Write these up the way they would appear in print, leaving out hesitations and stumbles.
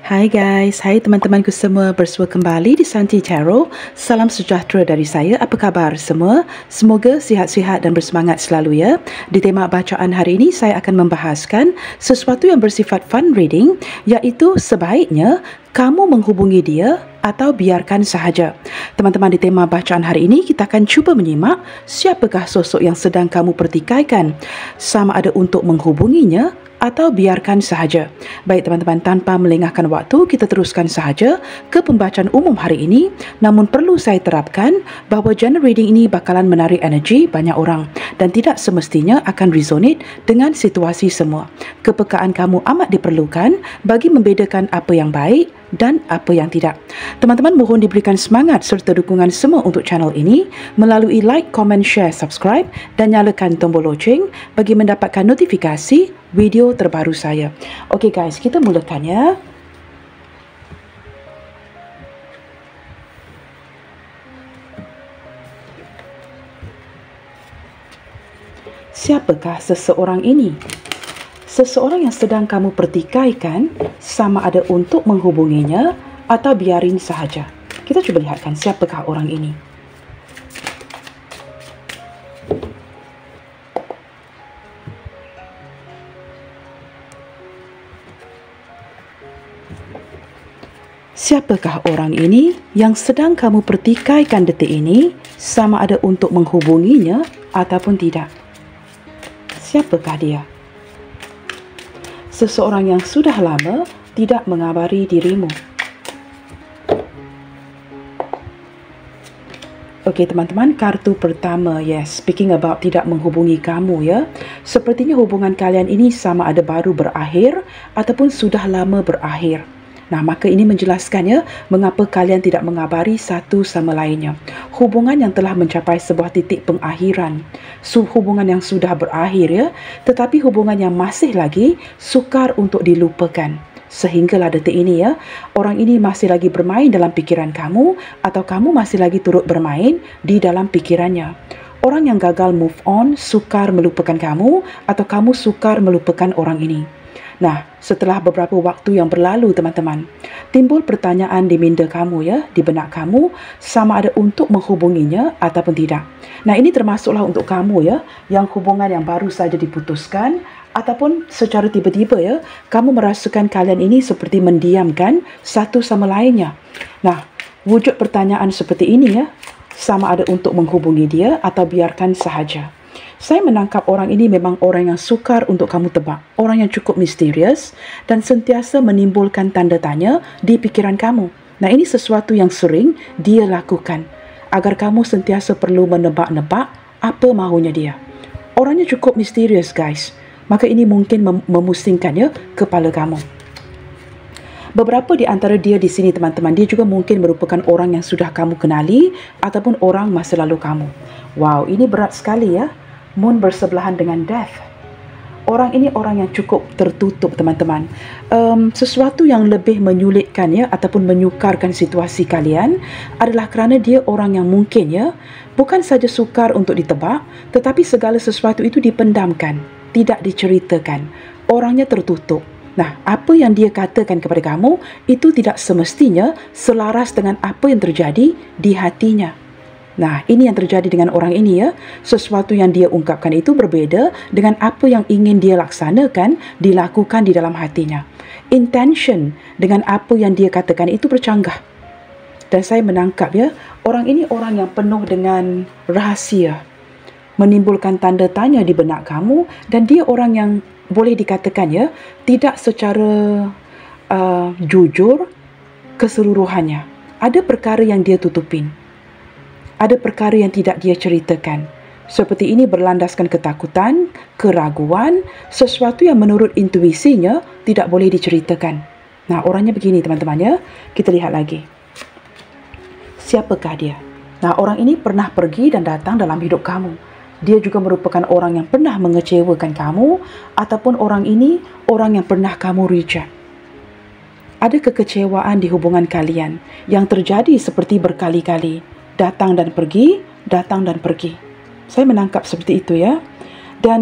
Hai guys, hai teman-temanku semua, bersua kembali di Santi Tarot. Salam sejahtera dari saya, apa khabar semua? Semoga sihat-sihat dan bersemangat selalu ya. Di tema bacaan hari ini, saya akan membahaskan sesuatu yang bersifat fun reading, iaitu sebaiknya kamu menghubungi dia atau biarkan sahaja. Teman-teman, di tema bacaan hari ini kita akan cuba menyimak siapakah sosok yang sedang kamu pertikaikan, sama ada untuk menghubunginya atau biarkan sahaja. Baik teman-teman, tanpa melengahkan waktu, kita teruskan sahaja ke pembacaan umum hari ini. Namun perlu saya terapkan bahawa general reading ini bakalan menarik energi banyak orang dan tidak semestinya akan resonate dengan situasi semua. Kepekaan kamu amat diperlukan bagi membedakan apa yang baik dan apa yang tidak. Teman-teman, mohon diberikan semangat serta dukungan semua untuk channel ini melalui like, comment, share, subscribe dan nyalakan tombol loceng bagi mendapatkan notifikasi video terbaru saya. Okey guys, kita mulakan ya. Siapakah seseorang ini? Seseorang yang sedang kamu pertikaikan, sama ada untuk menghubunginya atau biarin sahaja. Kita cuba lihatkan siapakah orang ini. Siapakah orang ini yang sedang kamu pertikaikan detik ini, sama ada untuk menghubunginya ataupun tidak? Siapakah dia? Seseorang yang sudah lama tidak mengabari dirimu. Okey teman-teman, kartu pertama, yes, speaking about tidak menghubungi kamu ya. Sepertinya hubungan kalian ini sama ada baru berakhir ataupun sudah lama berakhir. Nah, maka ini menjelaskan ya mengapa kalian tidak mengabari satu sama lainnya. Hubungan yang telah mencapai sebuah titik pengakhiran. Hubungan yang sudah berakhir ya, tetapi hubungan yang masih lagi sukar untuk dilupakan. Sehinggalah detik ini ya, orang ini masih lagi bermain dalam pikiran kamu atau kamu masih lagi turut bermain di dalam pikirannya. Orang yang gagal move on sukar melupakan kamu atau kamu sukar melupakan orang ini. Nah, setelah beberapa waktu yang berlalu teman-teman, timbul pertanyaan di minda kamu ya, di benak kamu, sama ada untuk menghubunginya ataupun tidak. Nah, ini termasuklah untuk kamu ya, yang hubungan yang baru saja diputuskan ataupun secara tiba-tiba ya, kamu merasakan kalian ini seperti mendiamkan satu sama lainnya. Nah, wujud pertanyaan seperti ini ya, sama ada untuk menghubungi dia atau biarkan sahaja. Saya menangkap orang ini memang orang yang sukar untuk kamu tebak. Orang yang cukup misterius dan sentiasa menimbulkan tanda tanya di pikiran kamu. Nah, ini sesuatu yang sering dia lakukan agar kamu sentiasa perlu menebak-nebak apa mahunya dia. Orangnya cukup misterius guys. Maka ini mungkin memusingkan ya kepala kamu. Beberapa di antara dia di sini teman-teman, dia juga mungkin merupakan orang yang sudah kamu kenali ataupun orang masa lalu kamu. Wow, ini berat sekali ya. Moon bersebelahan dengan Death. Orang ini orang yang cukup tertutup teman-teman. Sesuatu yang lebih menyulitkan ya ataupun menyukarkan situasi kalian adalah kerana dia orang yang mungkin ya bukan saja sukar untuk ditebak, tetapi segala sesuatu itu dipendamkan, tidak diceritakan. Orangnya tertutup. Nah, apa yang dia katakan kepada kamu itu tidak semestinya selaras dengan apa yang terjadi di hatinya. Nah, ini yang terjadi dengan orang ini ya. Sesuatu yang dia ungkapkan itu berbeza dengan apa yang ingin dia laksanakan, dilakukan di dalam hatinya. Intention dengan apa yang dia katakan itu bercanggah. Dan saya menangkap ya, orang ini orang yang penuh dengan rahasia. Menimbulkan tanda tanya di benak kamu dan dia orang yang boleh dikatakan ya, tidak secara jujur keseluruhannya. Ada perkara yang dia tutupin. Ada perkara yang tidak dia ceritakan. Seperti ini berlandaskan ketakutan, keraguan, sesuatu yang menurut intuisinya tidak boleh diceritakan. Nah, orangnya begini teman-teman ya. Kita lihat lagi. Siapakah dia? Nah, orang ini pernah pergi dan datang dalam hidup kamu. Dia juga merupakan orang yang pernah mengecewakan kamu ataupun orang ini orang yang pernah kamu reject. Ada kekecewaan di hubungan kalian yang terjadi seperti berkali-kali. Datang dan pergi, datang dan pergi. Saya menangkap seperti itu ya. Dan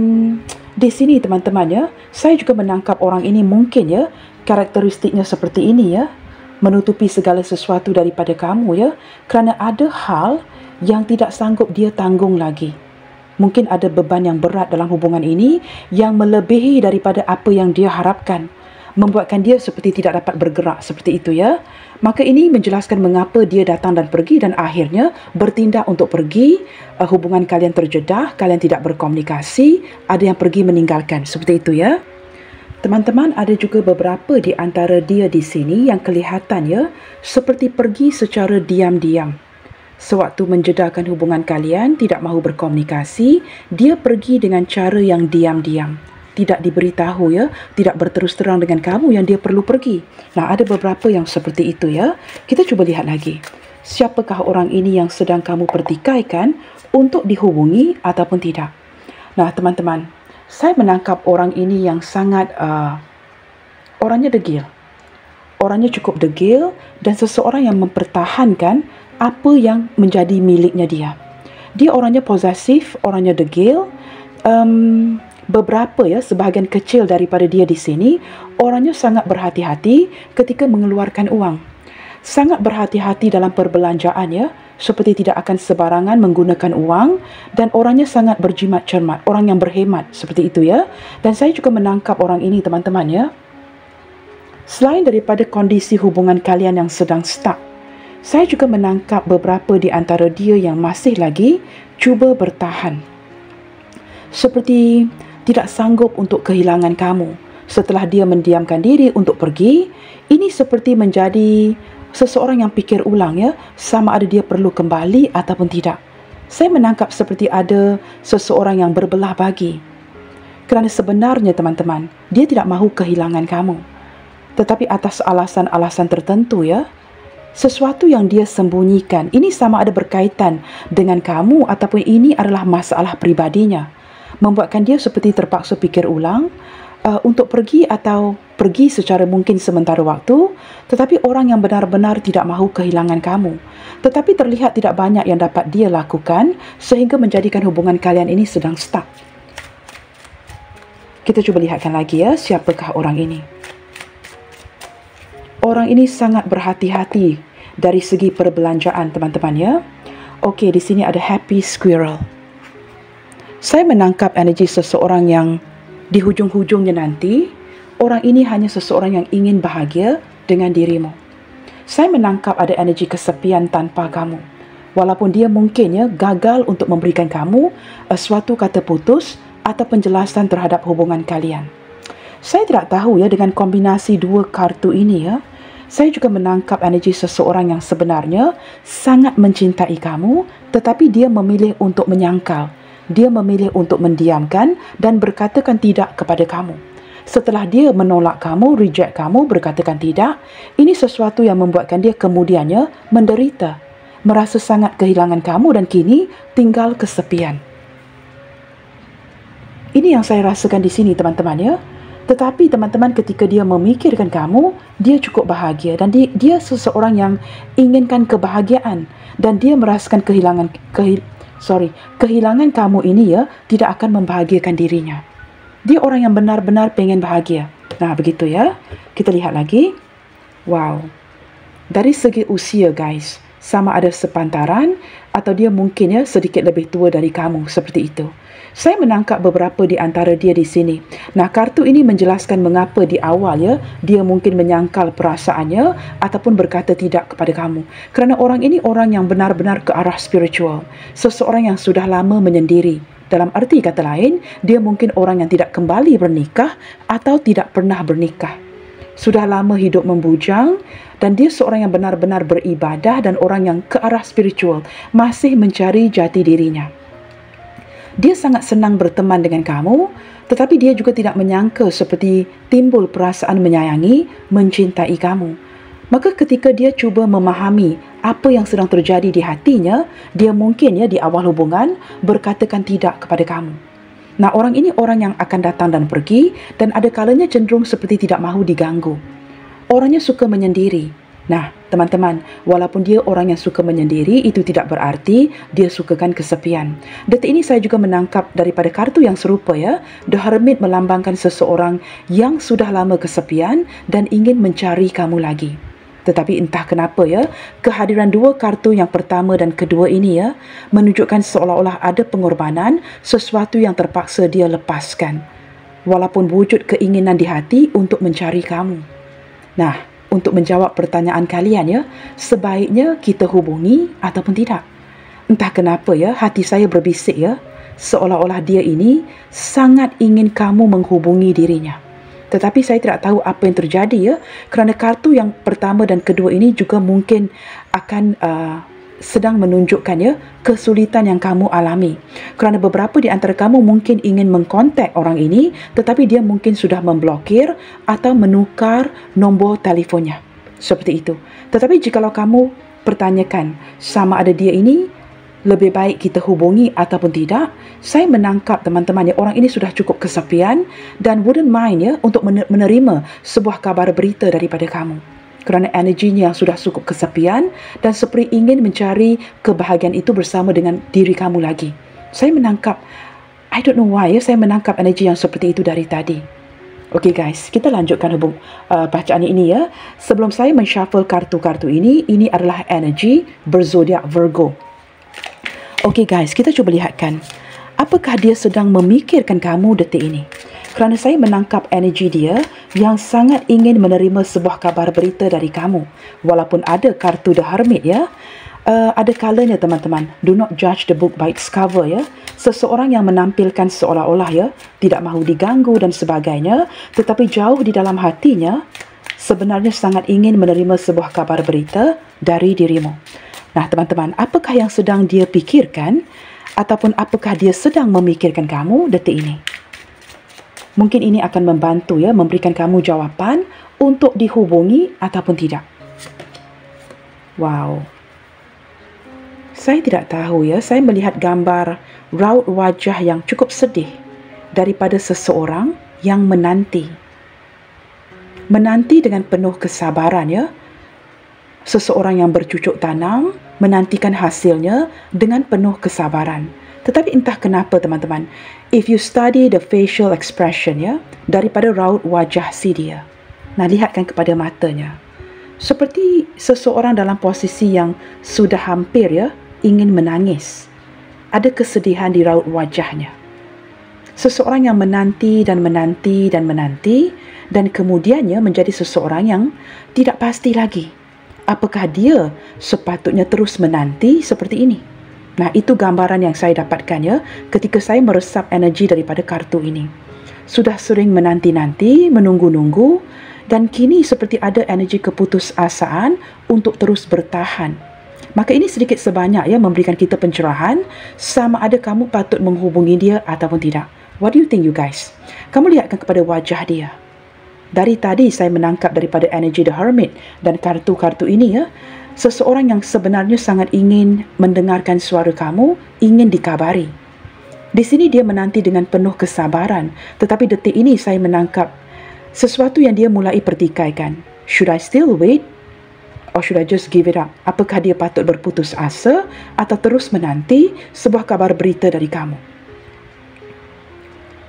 di sini teman-teman ya, saya juga menangkap orang ini mungkin ya karakteristiknya seperti ini ya, menutupi segala sesuatu daripada kamu ya, kerana ada hal yang tidak sanggup dia tanggung lagi. Mungkin ada beban yang berat dalam hubungan ini yang melebihi daripada apa yang dia harapkan, membuatkan dia seperti tidak dapat bergerak seperti itu ya. Maka ini menjelaskan mengapa dia datang dan pergi dan akhirnya bertindak untuk pergi. Hubungan kalian terjedah, kalian tidak berkomunikasi, ada yang pergi meninggalkan seperti itu ya. Teman-teman, ada juga beberapa di antara dia di sini yang kelihatan ya seperti pergi secara diam-diam. Sewaktu menjedarkan hubungan kalian, tidak mahu berkomunikasi, dia pergi dengan cara yang diam-diam. Tidak diberitahu ya, tidak berterus terang dengan kamu yang dia perlu pergi. Nah, ada beberapa yang seperti itu ya. Kita cuba lihat lagi. Siapakah orang ini yang sedang kamu pertikaikan untuk dihubungi ataupun tidak? Nah, teman-teman, saya menangkap orang ini yang sangat, orangnya degil. Orangnya cukup degil dan seseorang yang mempertahankan apa yang menjadi miliknya dia. Dia orangnya posesif, orangnya degil. Beberapa ya, sebahagian kecil daripada dia di sini, orangnya sangat berhati-hati ketika mengeluarkan uang. Sangat berhati-hati dalam perbelanjaan ya, seperti tidak akan sebarangan menggunakan uang, dan orangnya sangat berjimat cermat, orang yang berhemat seperti itu ya. Dan saya juga menangkap orang ini teman-teman ya. Selain daripada kondisi hubungan kalian yang sedang stuck, saya juga menangkap beberapa di antara dia yang masih lagi cuba bertahan. Seperti tidak sanggup untuk kehilangan kamu. Setelah dia mendiamkan diri untuk pergi, ini seperti menjadi seseorang yang pikir ulang ya, sama ada dia perlu kembali ataupun tidak. Saya menangkap seperti ada seseorang yang berbelah bagi. Kerana sebenarnya teman-teman, dia tidak mahu kehilangan kamu. Tetapi atas alasan-alasan tertentu ya, sesuatu yang dia sembunyikan, ini sama ada berkaitan dengan kamu ataupun ini adalah masalah pribadinya, membuatkan dia seperti terpaksa fikir ulang untuk pergi atau pergi secara mungkin sementara waktu, tetapi orang yang benar-benar tidak mahu kehilangan kamu. Tetapi terlihat tidak banyak yang dapat dia lakukan sehingga menjadikan hubungan kalian ini sedang stuck. Kita cuba lihatkan lagi ya, siapakah orang ini. Orang ini sangat berhati-hati dari segi perbelanjaan teman-teman ya. Okey, di sini ada happy squirrel. Saya menangkap energi seseorang yang di hujung-hujungnya nanti, orang ini hanya seseorang yang ingin bahagia dengan dirimu. Saya menangkap ada energi kesepian tanpa kamu. Walaupun dia mungkin ya gagal untuk memberikan kamu suatu kata putus atau penjelasan terhadap hubungan kalian. Saya tidak tahu ya, dengan kombinasi dua kartu ini ya, saya juga menangkap energi seseorang yang sebenarnya sangat mencintai kamu, tetapi dia memilih untuk menyangkal. Dia memilih untuk mendiamkan dan berkatakan tidak kepada kamu. Setelah dia menolak kamu, reject kamu, berkatakan tidak, ini sesuatu yang membuatkan dia kemudiannya menderita, merasa sangat kehilangan kamu dan kini tinggal kesepian. Ini yang saya rasakan di sini teman-teman ya. Tetapi teman-teman, ketika dia memikirkan kamu, dia cukup bahagia dan dia seseorang yang inginkan kebahagiaan dan dia merasakan kehilangan kamu ini ya tidak akan membahagiakan dirinya. Dia orang yang benar-benar pengen bahagia. Nah, begitu ya. Kita lihat lagi. Wow. Dari segi usia guys, sama ada sepantaran atau dia mungkin ya sedikit lebih tua dari kamu, seperti itu. Saya menangkap beberapa di antara dia di sini. Nah, kartu ini menjelaskan mengapa di awal ya, dia mungkin menyangkal perasaannya ataupun berkata tidak kepada kamu. Kerana orang ini orang yang benar-benar ke arah spiritual. Seseorang yang sudah lama menyendiri. Dalam arti kata lain, dia mungkin orang yang tidak kembali bernikah atau tidak pernah bernikah. Sudah lama hidup membujang dan dia seorang yang benar-benar beribadah dan orang yang ke arah spiritual, masih mencari jati dirinya. Dia sangat senang berteman dengan kamu, tetapi dia juga tidak menyangka seperti timbul perasaan menyayangi, mencintai kamu. Maka ketika dia cuba memahami apa yang sedang terjadi di hatinya, dia mungkin ya di awal hubungan berkatakan tidak kepada kamu. Nah, orang ini orang yang akan datang dan pergi dan ada kalanya cenderung seperti tidak mahu diganggu. Orangnya suka menyendiri. Nah, teman-teman, walaupun dia orang yang suka menyendiri, itu tidak berarti dia sukakan kesepian. Detik ini saya juga menangkap daripada kartu yang serupa ya. The Hermit melambangkan seseorang yang sudah lama kesepian dan ingin mencari kamu lagi. Tetapi entah kenapa ya, kehadiran dua kartu yang pertama dan kedua ini ya, menunjukkan seolah-olah ada pengorbanan, sesuatu yang terpaksa dia lepaskan. Walaupun wujud keinginan di hati untuk mencari kamu. Nah, untuk menjawab pertanyaan kalian ya, sebaiknya kita hubungi ataupun tidak. Entah kenapa ya, hati saya berbisik ya, seolah-olah dia ini sangat ingin kamu menghubungi dirinya. Tetapi saya tidak tahu apa yang terjadi ya, kerana kartu yang pertama dan kedua ini juga mungkin akan sedang menunjukkan ya kesulitan yang kamu alami. Kerana beberapa di antara kamu mungkin ingin mengkontak orang ini, tetapi dia mungkin sudah memblokir atau menukar nombor telefonnya. Seperti itu. Tetapi jikalau kamu pertanyakan sama ada dia ini lebih baik kita hubungi ataupun tidak, saya menangkap teman-teman ya, orang ini sudah cukup kesepian dan wouldn't mind ya untuk menerima sebuah kabar berita daripada kamu. Kerana energinya yang sudah cukup kesepian dan seperti ingin mencari kebahagiaan itu bersama dengan diri kamu lagi. Saya menangkap, I don't know why ya, saya menangkap energi yang seperti itu dari tadi. Okey guys, kita lanjutkan bacaan ini ya. Sebelum saya menshuffle kartu-kartu ini adalah energi berzodiak Virgo. Okey guys, kita cuba lihatkan. Apakah dia sedang memikirkan kamu detik ini? Kerana saya menangkap energi dia yang sangat ingin menerima sebuah kabar berita dari kamu. Walaupun ada kartu The Hermit ya, ada kalanya teman-teman, do not judge the book by its cover ya. Seseorang yang menampilkan seolah-olah ya, tidak mahu diganggu dan sebagainya, tetapi jauh di dalam hatinya, sebenarnya sangat ingin menerima sebuah kabar berita dari dirimu. Nah teman-teman, apakah yang sedang dia pikirkan? Ataupun apakah dia sedang memikirkan kamu detik ini? Mungkin ini akan membantu ya, memberikan kamu jawapan untuk dihubungi ataupun tidak. Wow. Saya tidak tahu ya, saya melihat gambar raut wajah yang cukup sedih daripada seseorang yang menanti. Menanti dengan penuh kesabaran ya. Seseorang yang bercucuk tanam, menantikan hasilnya dengan penuh kesabaran. Tetapi entah kenapa teman-teman, if you study the facial expression ya, daripada raut wajah si dia, nah lihatkan kepada matanya, seperti seseorang dalam posisi yang sudah hampir ya, ingin menangis. Ada kesedihan di raut wajahnya. Seseorang yang menanti dan menanti dan menanti, dan kemudiannya menjadi seseorang yang tidak pasti lagi. Apakah dia sepatutnya terus menanti seperti ini? Nah, itu gambaran yang saya dapatkan ya ketika saya meresap energi daripada kartu ini. Sudah sering menanti-nanti, menunggu-nunggu, dan kini seperti ada energi keputusasaan untuk terus bertahan. Maka ini sedikit sebanyak ya memberikan kita pencerahan sama ada kamu patut menghubungi dia ataupun tidak. What do you think you guys? Kamu lihatkan kepada wajah dia. Dari tadi saya menangkap daripada energi The Hermit dan kartu-kartu ini ya, seseorang yang sebenarnya sangat ingin mendengarkan suara kamu, ingin dikabari. Di sini dia menanti dengan penuh kesabaran, tetapi detik ini saya menangkap sesuatu yang dia mulai pertikaikan. Should I still wait? Or should I just give it up? Apakah dia patut berputus asa atau terus menanti sebuah kabar berita dari kamu?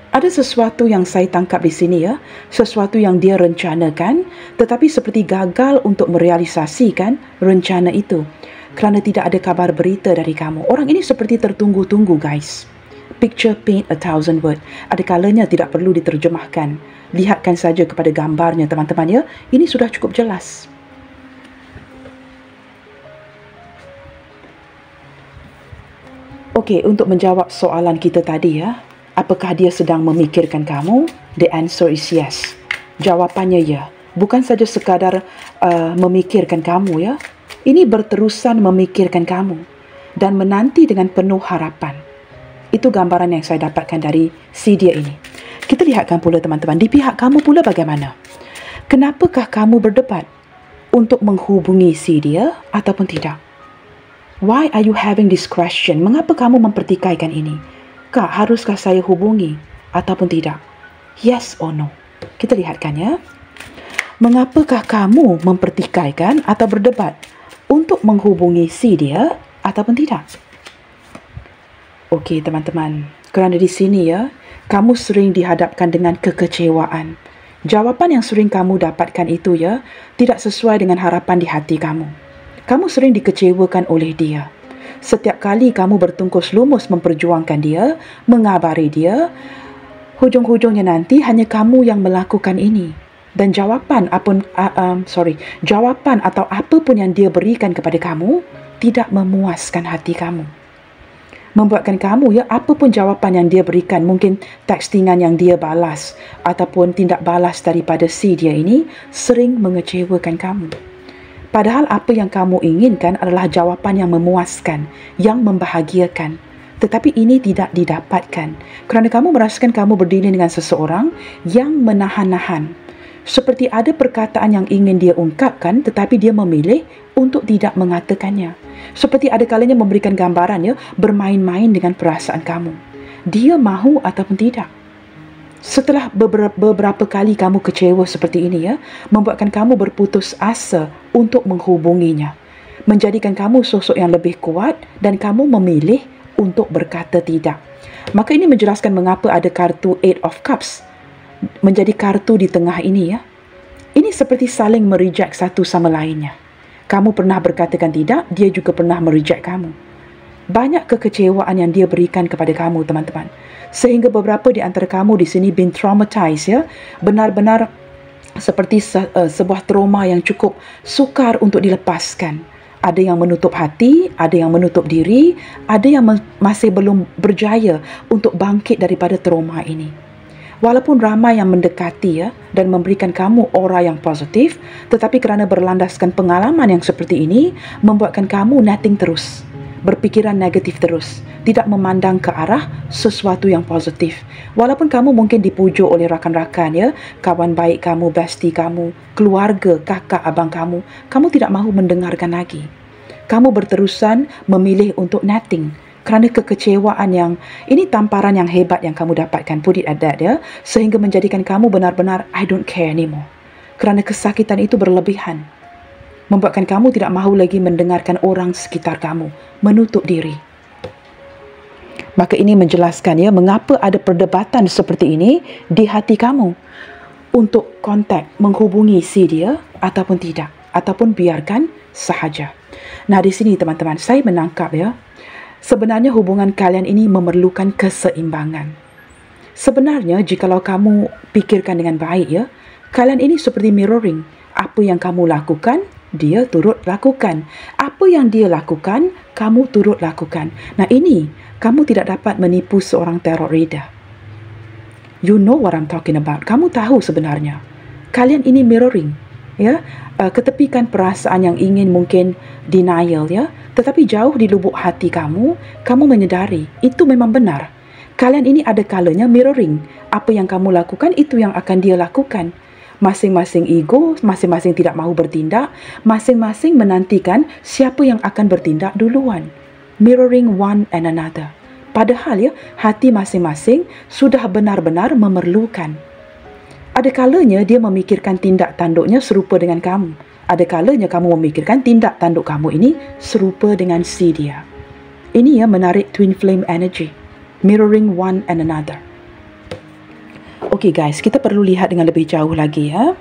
Ada sesuatu yang saya tangkap di sini ya, sesuatu yang dia rencanakan tetapi seperti gagal untuk merealisasikan rencana itu kerana tidak ada kabar berita dari kamu. Orang ini seperti tertunggu-tunggu guys. Picture paint 1,000 word. Ada kalanya tidak perlu diterjemahkan. Lihatkan saja kepada gambarnya teman-teman ya. Ini sudah cukup jelas. Okey, untuk menjawab soalan kita tadi ya, apakah dia sedang memikirkan kamu? The answer is yes. Jawapannya ya. Bukan saja sekadar memikirkan kamu ya. Ini berterusan memikirkan kamu dan menanti dengan penuh harapan. Itu gambaran yang saya dapatkan dari si dia ini. Kita lihatkan pula teman-teman, di pihak kamu pula bagaimana? Kenapakah kamu berdebat untuk menghubungi si dia ataupun tidak? Why are you having this question? Mengapa kamu mempertikaikan ini? Kak, haruskah saya hubungi ataupun tidak? Yes or no? Kita lihatkan ya. Mengapakah kamu mempertikaikan atau berdebat untuk menghubungi si dia ataupun tidak? Okey teman-teman, kerana di sini ya, kamu sering dihadapkan dengan kekecewaan. Jawapan yang sering kamu dapatkan itu ya, tidak sesuai dengan harapan di hati kamu. Kamu sering dikecewakan oleh dia. Setiap kali kamu bertungkus lumus memperjuangkan dia, mengabari dia, hujung-hujungnya nanti hanya kamu yang melakukan ini. Dan jawapan atau apa pun yang dia berikan kepada kamu tidak memuaskan hati kamu. Membuatkan kamu ya, apa pun jawapan yang dia berikan, mungkin textingan yang dia balas ataupun tindak balas daripada si dia ini sering mengecewakan kamu. Padahal apa yang kamu inginkan adalah jawapan yang memuaskan, yang membahagiakan. Tetapi ini tidak didapatkan kerana kamu merasakan kamu berdiri dengan seseorang yang menahan-nahan. Seperti ada perkataan yang ingin dia ungkapkan tetapi dia memilih untuk tidak mengatakannya. Seperti ada kalanya memberikan gambaran ya, bermain-main dengan perasaan kamu. Dia mahu ataupun tidak. Setelah beberapa kali kamu kecewa seperti ini ya, membuatkan kamu berputus asa untuk menghubunginya. Menjadikan kamu sosok yang lebih kuat dan kamu memilih untuk berkata tidak. Maka ini menjelaskan mengapa ada kartu Eight of Cups menjadi kartu di tengah ini ya. Ini seperti saling mereject satu sama lainnya. Kamu pernah berkatakan tidak, dia juga pernah mereject kamu. Banyak kekecewaan yang dia berikan kepada kamu teman-teman. Sehingga beberapa di antara kamu di sini been traumatized ya. Benar-benar seperti sebuah trauma yang cukup sukar untuk dilepaskan. Ada yang menutup hati, ada yang menutup diri, ada yang masih belum berjaya untuk bangkit daripada trauma ini. Walaupun ramai yang mendekati ya dan memberikan kamu aura yang positif, tetapi kerana berlandaskan pengalaman yang seperti ini, membuatkan kamu nothing terus, berpikiran negatif terus, tidak memandang ke arah sesuatu yang positif. Walaupun kamu mungkin dipujuk oleh rakan-rakan ya, kawan baik kamu, bestie kamu, keluarga, kakak, abang kamu tidak mahu mendengarkan lagi. Kamu berterusan memilih untuk nothing. Kerana kekecewaan yang, ini tamparan yang hebat yang kamu dapatkan, put it at that ya, sehingga menjadikan kamu benar-benar I don't care anymore. Kerana kesakitan itu berlebihan. Membuatkan kamu tidak mahu lagi mendengarkan orang sekitar kamu, menutup diri. Maka ini menjelaskan ya, mengapa ada perdebatan seperti ini di hati kamu untuk kontak, menghubungi si dia ataupun tidak, ataupun biarkan sahaja. Nah di sini teman-teman, saya menangkap ya, sebenarnya hubungan kalian ini memerlukan keseimbangan. Sebenarnya jikalau kamu pikirkan dengan baik ya, kalian ini seperti mirroring. Apa yang kamu lakukan, dia turut lakukan. Apa yang dia lakukan, kamu turut lakukan. Nah ini, kamu tidak dapat menipu seorang terror reader. You know what I'm talking about. Kamu tahu sebenarnya. Kalian ini mirroring. Ya, ketepikan perasaan yang ingin mungkin denial ya, tetapi jauh di lubuk hati kamu menyedari itu memang benar. Kalian ini ada kalanya mirroring. Apa yang kamu lakukan itu yang akan dia lakukan. Masing-masing ego, masing-masing tidak mahu bertindak, masing-masing menantikan siapa yang akan bertindak duluan. Mirroring one and another. Padahal ya, hati masing-masing sudah benar-benar memerlukan. Ada kalanya dia memikirkan tindak tanduknya serupa dengan kamu. Ada kalanya kamu memikirkan tindak tanduk kamu ini serupa dengan si dia. Ini ya menarik twin flame energy. Mirroring one and another. Okey guys, kita perlu lihat dengan lebih jauh lagi ya.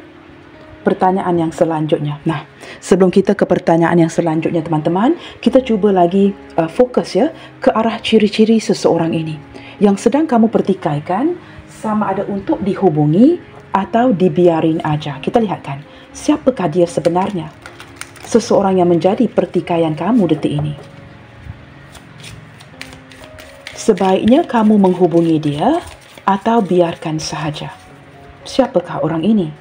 Pertanyaan yang selanjutnya. Nah, sebelum kita ke pertanyaan yang selanjutnya teman-teman, kita cuba lagi fokus ya ke arah ciri-ciri seseorang ini. Yang sedang kamu pertikaikan sama ada untuk dihubungi atau dibiarin aja. Kita lihatkan, siapakah dia sebenarnya? Seseorang yang menjadi pertikaian kamu detik ini. Sebaiknya kamu menghubungi dia atau biarkan sahaja. Siapakah orang ini?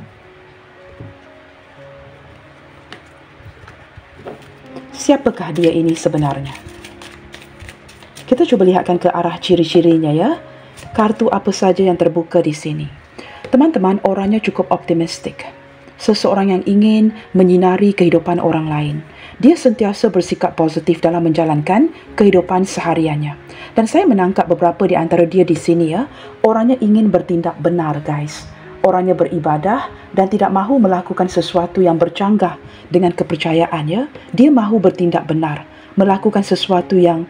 Siapakah dia ini sebenarnya? Kita cuba lihatkan ke arah ciri-cirinya ya. Kartu apa saja yang terbuka di sini. Teman-teman, orangnya cukup optimistik. Seseorang yang ingin menyinari kehidupan orang lain. Dia sentiasa bersikap positif dalam menjalankan kehidupan sehariannya. Dan saya menangkap beberapa di antara dia di sini ya, orangnya ingin bertindak benar guys. orangnya beribadah dan tidak mahu melakukan sesuatu yang bercanggah dengan kepercayaannya. Dia mahu bertindak benar, melakukan sesuatu yang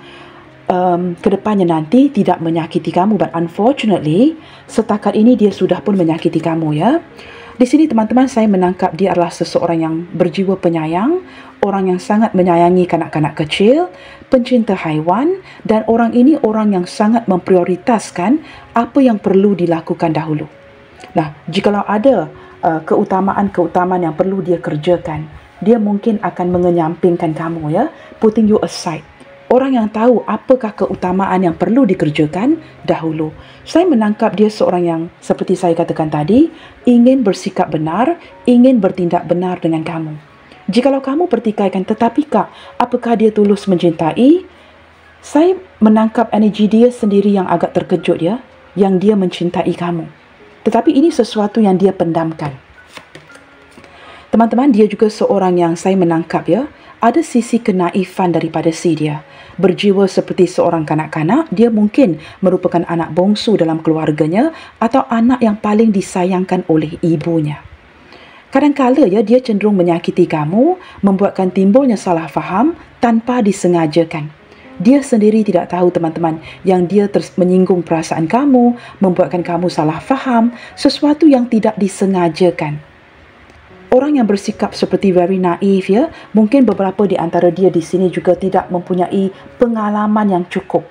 kedepannya nanti tidak menyakiti kamu. But unfortunately, setakat ini dia sudah pun menyakiti kamu, ya. Di sini teman-teman, saya menangkap dia adalah seseorang yang berjiwa penyayang, orang yang sangat menyayangi kanak-kanak kecil, pencinta haiwan, dan orang ini orang yang sangat memprioritaskan apa yang perlu dilakukan dahulu. Nah, jikalau ada keutamaan-keutamaan yang perlu dia kerjakan, dia mungkin akan mengenyampingkan kamu, ya, putting you aside. Orang yang tahu apakah keutamaan yang perlu dikerjakan dahulu. Saya menangkap dia seorang yang, seperti saya katakan tadi, ingin bersikap benar, ingin bertindak benar dengan kamu. Jikalau kamu pertikaikan, tetapi Kak, apakah dia tulus mencintai? Saya menangkap energi dia sendiri yang agak terkejut, ya, yang dia mencintai kamu. Tetapi ini sesuatu yang dia pendamkan. Teman-teman, dia juga seorang yang saya menangkap, ya, ada sisi kenaifan daripada si dia. Berjiwa seperti seorang kanak-kanak, dia mungkin merupakan anak bongsu dalam keluarganya atau anak yang paling disayangkan oleh ibunya. Kadang-kala, ya, dia cenderung menyakiti kamu, membuatkan timbulnya salah faham tanpa disengajakan. Dia sendiri tidak tahu, teman-teman, yang dia menyinggung perasaan kamu, membuatkan kamu salah faham, sesuatu yang tidak disengajakan. Orang yang bersikap seperti very naif, ya, mungkin beberapa di antara dia di sini juga tidak mempunyai pengalaman yang cukup,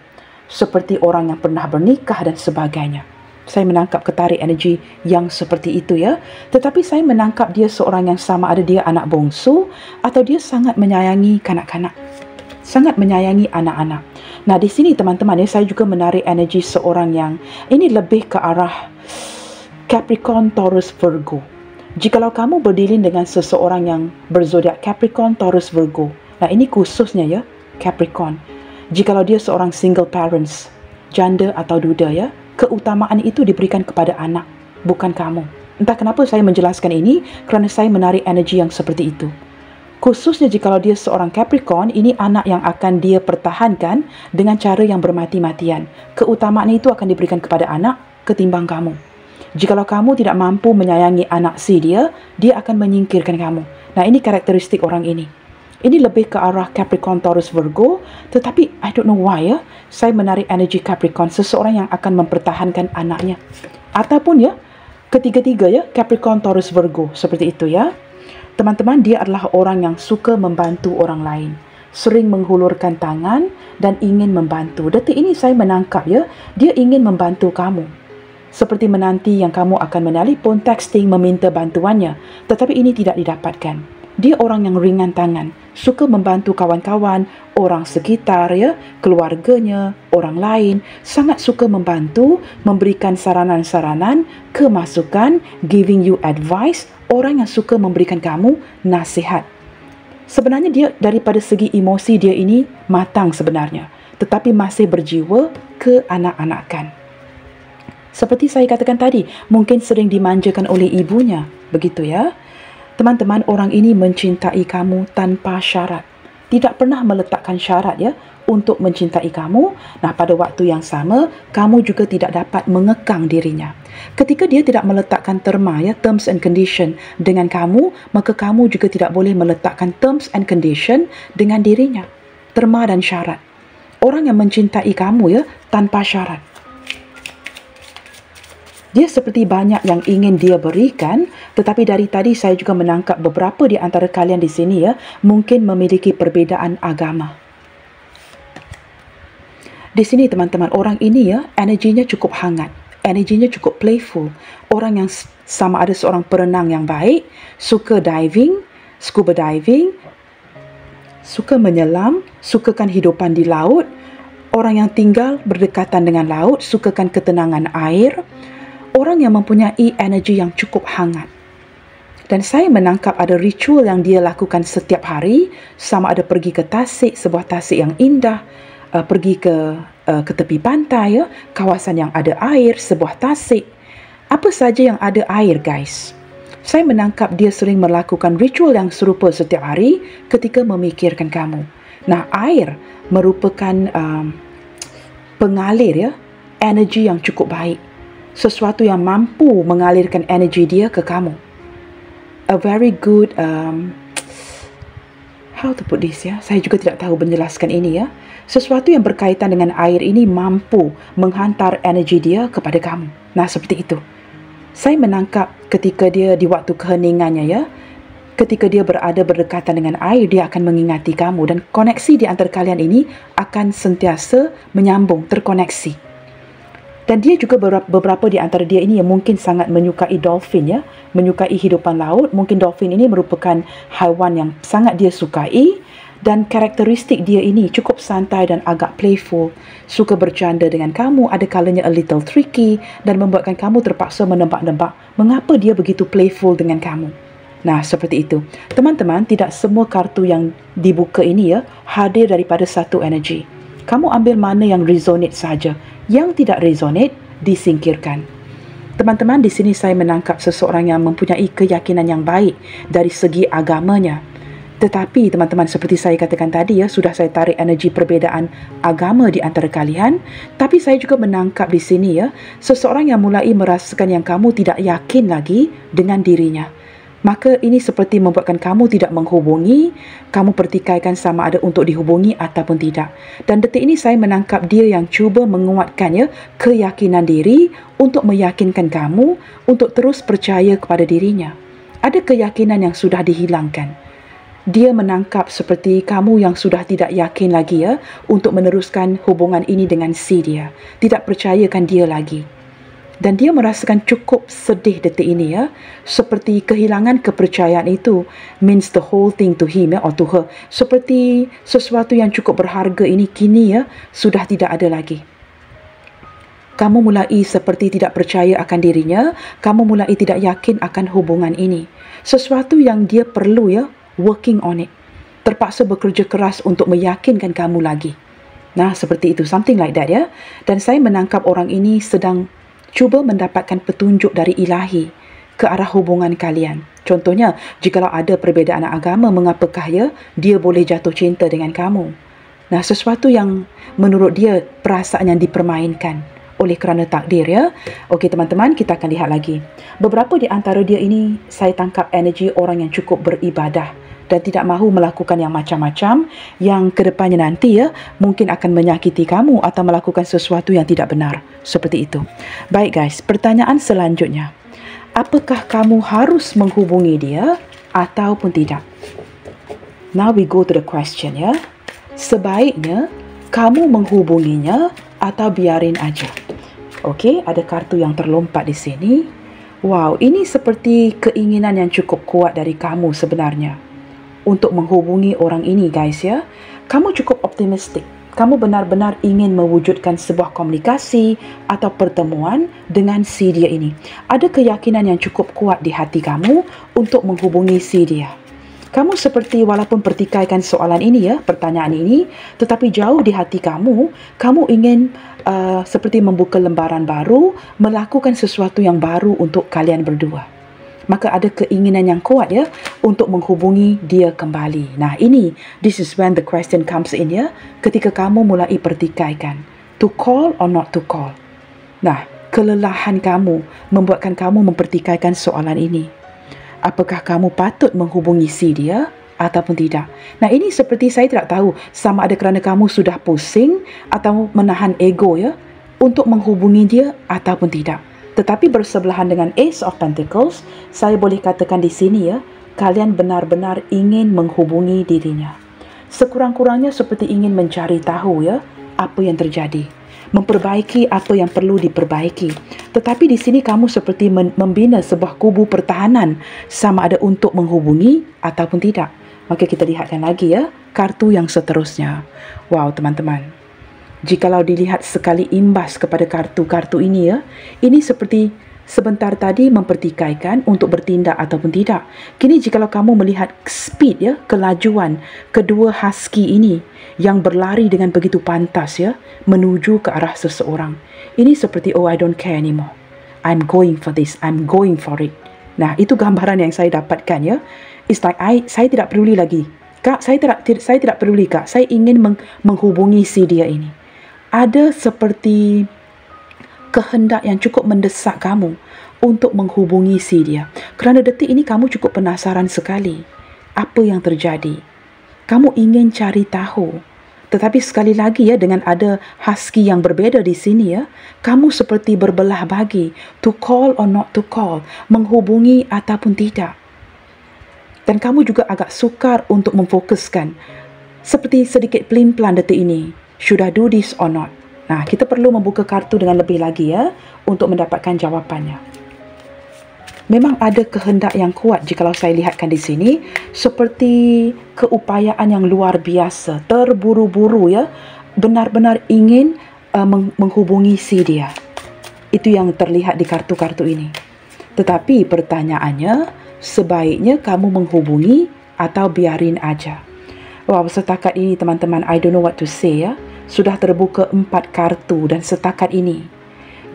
seperti orang yang pernah bernikah dan sebagainya. Saya menangkap ketarik energi yang seperti itu, ya. Tetapi saya menangkap dia seorang yang sama ada dia anak bongsu atau dia sangat menyayangi kanak-kanak, sangat menyayangi anak-anak. Nah, di sini teman-teman, ya, saya juga menarik energi seorang yang ini lebih ke arah Capricorn, Taurus, Virgo. Jikalau kamu berdilin dengan seseorang yang berzodiak Capricorn, Taurus, Virgo. Nah, ini khususnya, ya, Capricorn. Jikalau dia seorang single parents, janda atau duda, ya, keutamaan itu diberikan kepada anak, bukan kamu. Entah kenapa saya menjelaskan ini, kerana saya menarik energi yang seperti itu. Khususnya jikalau dia seorang Capricorn, ini anak yang akan dia pertahankan dengan cara yang bermati-matian. Keutamaan itu akan diberikan kepada anak ketimbang kamu. Jikalau kamu tidak mampu menyayangi anak si dia, dia akan menyingkirkan kamu. Nah, ini karakteristik orang ini. Ini lebih ke arah Capricorn, Taurus, Virgo. Tetapi, I don't know why, ya, saya menarik energi Capricorn, seseorang yang akan mempertahankan anaknya. Ataupun, ya, ketiga-tiga, ya, Capricorn, Taurus, Virgo. Seperti itu, ya. Teman-teman, dia adalah orang yang suka membantu orang lain. Sering menghulurkan tangan dan ingin membantu. Detik ini saya menangkap, ya, dia ingin membantu kamu. Seperti menanti yang kamu akan menelpon, texting, meminta bantuannya. Tetapi ini tidak didapatkan. Dia orang yang ringan tangan, suka membantu kawan-kawan, orang sekitar, ya, keluarganya, orang lain. Sangat suka membantu, memberikan saranan-saranan, kemasukan, giving you advice. Orang yang suka memberikan kamu nasihat. Sebenarnya dia daripada segi emosi dia ini matang sebenarnya. Tetapi masih berjiwa keanak-anakan. Seperti saya katakan tadi, mungkin sering dimanjakan oleh ibunya. Begitu, ya. Teman-teman, orang ini mencintai kamu tanpa syarat. Tidak pernah meletakkan syarat, ya, untuk mencintai kamu. Nah, pada waktu yang sama, kamu juga tidak dapat mengekang dirinya. Ketika dia tidak meletakkan terma, ya, terms and condition dengan kamu, maka kamu juga tidak boleh meletakkan terms and condition dengan dirinya. Terma dan syarat. Orang yang mencintai kamu, ya, tanpa syarat. Dia seperti banyak yang ingin dia berikan, tetapi dari tadi saya juga menangkap beberapa di antara kalian di sini, ya, mungkin memiliki perbezaan agama. Di sini teman-teman, orang ini, ya, energinya cukup hangat, energinya cukup playful. Orang yang sama ada seorang perenang yang baik, suka diving, scuba diving, suka menyelam, sukakan hidupan di laut. Orang yang tinggal berdekatan dengan laut, sukakan ketenangan air. Orang yang mempunyai energi yang cukup hangat. Dan saya menangkap ada ritual yang dia lakukan setiap hari, sama ada pergi ke tasik, sebuah tasik yang indah, pergi ke tepi pantai, ya, kawasan yang ada air, sebuah tasik. Apa saja yang ada air, guys. Saya menangkap dia sering melakukan ritual yang serupa setiap hari ketika memikirkan kamu. Nah, air merupakan pengalir, ya, energi yang cukup baik. sesuatu yang mampu mengalirkan energi dia ke kamu. A very good, how to put this ya, saya juga tidak tahu menjelaskan ini ya. Sesuatu yang berkaitan dengan air ini mampu menghantar energi dia kepada kamu. Nah, seperti itu. Saya menangkap ketika dia di waktu keheningannya ya, ketika dia berada berdekatan dengan air, dia akan mengingati kamu dan koneksi di antara kalian ini akan sentiasa menyambung, terkoneksi. Dan dia juga beberapa di antara dia ini yang mungkin sangat menyukai dolphin ya, menyukai hidupan laut. Mungkin dolphin ini merupakan haiwan yang sangat dia sukai dan karakteristik dia ini cukup santai dan agak playful, suka bercanda dengan kamu, ada kalanya a little tricky dan membuatkan kamu terpaksa menebak-nebak mengapa dia begitu playful dengan kamu. Nah, seperti itu. Teman-teman, tidak semua kartu yang dibuka ini ya hadir daripada satu energi. Kamu ambil mana yang resonate saja. Yang tidak resonate, disingkirkan. Teman-teman, di sini saya menangkap seseorang yang mempunyai keyakinan yang baik dari segi agamanya. Tetapi, teman-teman, seperti saya katakan tadi ya, sudah saya tarik energi perbezaan agama di antara kalian. Tapi saya juga menangkap di sini ya, seseorang yang mulai merasakan yang kamu tidak yakin lagi dengan dirinya. Maka ini seperti membuatkan kamu tidak menghubungi, kamu pertikaikan sama ada untuk dihubungi ataupun tidak. Dan detik ini saya menangkap dia yang cuba menguatkannya keyakinan diri untuk meyakinkan kamu untuk terus percaya kepada dirinya. Ada keyakinan yang sudah dihilangkan. Dia menangkap seperti kamu yang sudah tidak yakin lagi ya untuk meneruskan hubungan ini dengan si dia. Tidak percayakan dia lagi. Dan dia merasakan cukup sedih detik ini ya. Seperti kehilangan kepercayaan itu means the whole thing to him ya, or to her. Seperti sesuatu yang cukup berharga ini kini ya sudah tidak ada lagi. Kamu mulai seperti tidak percaya akan dirinya. Kamu mulai tidak yakin akan hubungan ini. Sesuatu yang dia perlu ya, working on it. Terpaksa bekerja keras untuk meyakinkan kamu lagi. Nah, seperti itu. Something like that ya. Dan saya menangkap orang ini sedang cuba mendapatkan petunjuk dari ilahi ke arah hubungan kalian. Contohnya, jikalau ada perbezaan agama, mengapakah ya dia boleh jatuh cinta dengan kamu? Nah, sesuatu yang menurut dia perasaan yang dipermainkan oleh kerana takdir ya. Okey teman-teman, kita akan lihat lagi. Beberapa di antara dia ini saya tangkap energi orang yang cukup beribadah dan tidak mahu melakukan yang macam-macam yang kedepannya nanti ya mungkin akan menyakiti kamu atau melakukan sesuatu yang tidak benar. Seperti itu. Baik guys, pertanyaan selanjutnya. Apakah kamu harus menghubungi dia ataupun tidak? Now we go to the question ya. Sebaiknya kamu menghubunginya atau biarin aja. Okey, ada kartu yang terlompat di sini. Wow, ini seperti keinginan yang cukup kuat dari kamu sebenarnya untuk menghubungi orang ini guys ya. Kamu cukup optimistik. Kamu benar-benar ingin mewujudkan sebuah komunikasi atau pertemuan dengan si dia ini. Ada keyakinan yang cukup kuat di hati kamu untuk menghubungi si dia. Kamu seperti walaupun pertikaikan soalan ini ya, pertanyaan ini, tetapi jauh di hati kamu, kamu ingin seperti membuka lembaran baru, melakukan sesuatu yang baru untuk kalian berdua. Maka ada keinginan yang kuat ya untuk menghubungi dia kembali. Nah ini, this is when the question comes in ya. Ketika kamu mulai pertikaikan, to call or not to call. Nah, kelelahan kamu membuatkan kamu mempertikaikan soalan ini. Apakah kamu patut menghubungi si dia ataupun tidak? Nah ini seperti saya tidak tahu sama ada kerana kamu sudah pusing atau menahan ego ya untuk menghubungi dia ataupun tidak. Tetapi bersebelahan dengan Ace of Pentacles, saya boleh katakan di sini ya, kalian benar-benar ingin menghubungi dirinya. Sekurang-kurangnya seperti ingin mencari tahu ya, apa yang terjadi. Memperbaiki apa yang perlu diperbaiki. Tetapi di sini kamu seperti membina sebuah kubu pertahanan sama ada untuk menghubungi ataupun tidak. Maka kita lihatkan lagi ya, kartu yang seterusnya. Wow teman-teman. Jikalau dilihat sekali imbas kepada kartu-kartu ini ya, ini seperti sebentar tadi mempertikaikan untuk bertindak ataupun tidak. Kini jikalau kamu melihat speed ya, kelajuan kedua husky ini yang berlari dengan begitu pantas ya, menuju ke arah seseorang. Ini seperti oh I don't care anymore. I'm going for this, I'm going for it. Nah, itu gambaran yang saya dapatkan ya. It's like saya tidak peduli lagi. Kak, saya tidak peduli kak. Saya ingin menghubungi si dia ini. Ada seperti kehendak yang cukup mendesak kamu untuk menghubungi si dia. Kerana detik ini kamu cukup penasaran sekali apa yang terjadi. Kamu ingin cari tahu. Tetapi sekali lagi ya, dengan ada husky yang berbeza di sini ya, kamu seperti berbelah bagi, to call or not to call, menghubungi ataupun tidak. Dan kamu juga agak sukar untuk memfokuskan, seperti sedikit pelin-pelan detik ini, should I do this or not? Nah, kita perlu membuka kartu dengan lebih lagi ya, untuk mendapatkan jawapannya. Memang ada kehendak yang kuat jikalau saya lihatkan di sini, seperti keupayaan yang luar biasa, terburu-buru ya, benar-benar ingin menghubungi si dia. Itu yang terlihat di kartu-kartu ini. Tetapi pertanyaannya, sebaiknya kamu menghubungi atau biarin aja? Wow, setakat ini teman-teman, I don't know what to say ya. Sudah terbuka 4 kartu dan setakat ini,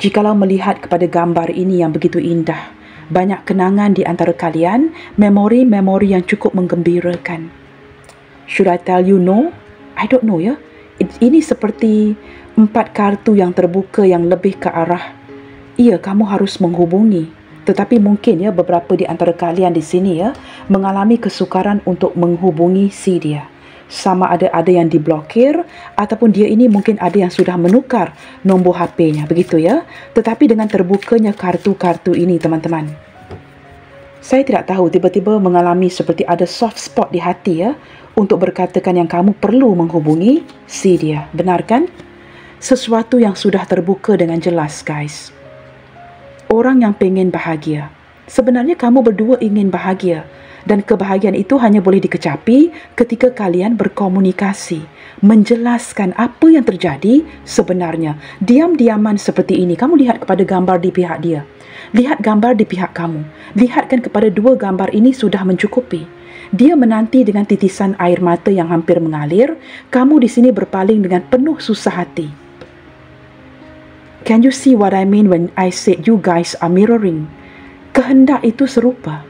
jikalau melihat kepada gambar ini yang begitu indah, banyak kenangan di antara kalian, memori-memori yang cukup menggembirakan. Should I tell you no? I don't know ya. Ini seperti 4 kartu yang terbuka yang lebih ke arah, iya, kamu harus menghubungi. Tetapi mungkin ya, beberapa di antara kalian di sini ya, mengalami kesukaran untuk menghubungi si dia. Sama ada yang diblokir, ataupun dia ini mungkin ada yang sudah menukar nombor HP-nya, begitu ya. Tetapi dengan terbukanya kartu-kartu ini teman-teman, saya tidak tahu, tiba-tiba mengalami seperti ada soft spot di hati ya, untuk berkatakan yang kamu perlu menghubungi si dia. Benar kan? Sesuatu yang sudah terbuka dengan jelas, guys. Orang yang pengen bahagia. Sebenarnya kamu berdua ingin bahagia. Dan kebahagiaan itu hanya boleh dikecapi ketika kalian berkomunikasi, menjelaskan apa yang terjadi sebenarnya. Diam-diaman seperti ini, kamu lihat kepada gambar di pihak dia, lihat gambar di pihak kamu, lihatkan kepada 2 gambar ini sudah mencukupi. Dia menanti dengan titisan air mata yang hampir mengalir, kamu di sini berpaling dengan penuh susah hati. Can you see what I mean when I said you guys are mirroring? Kehendak itu serupa,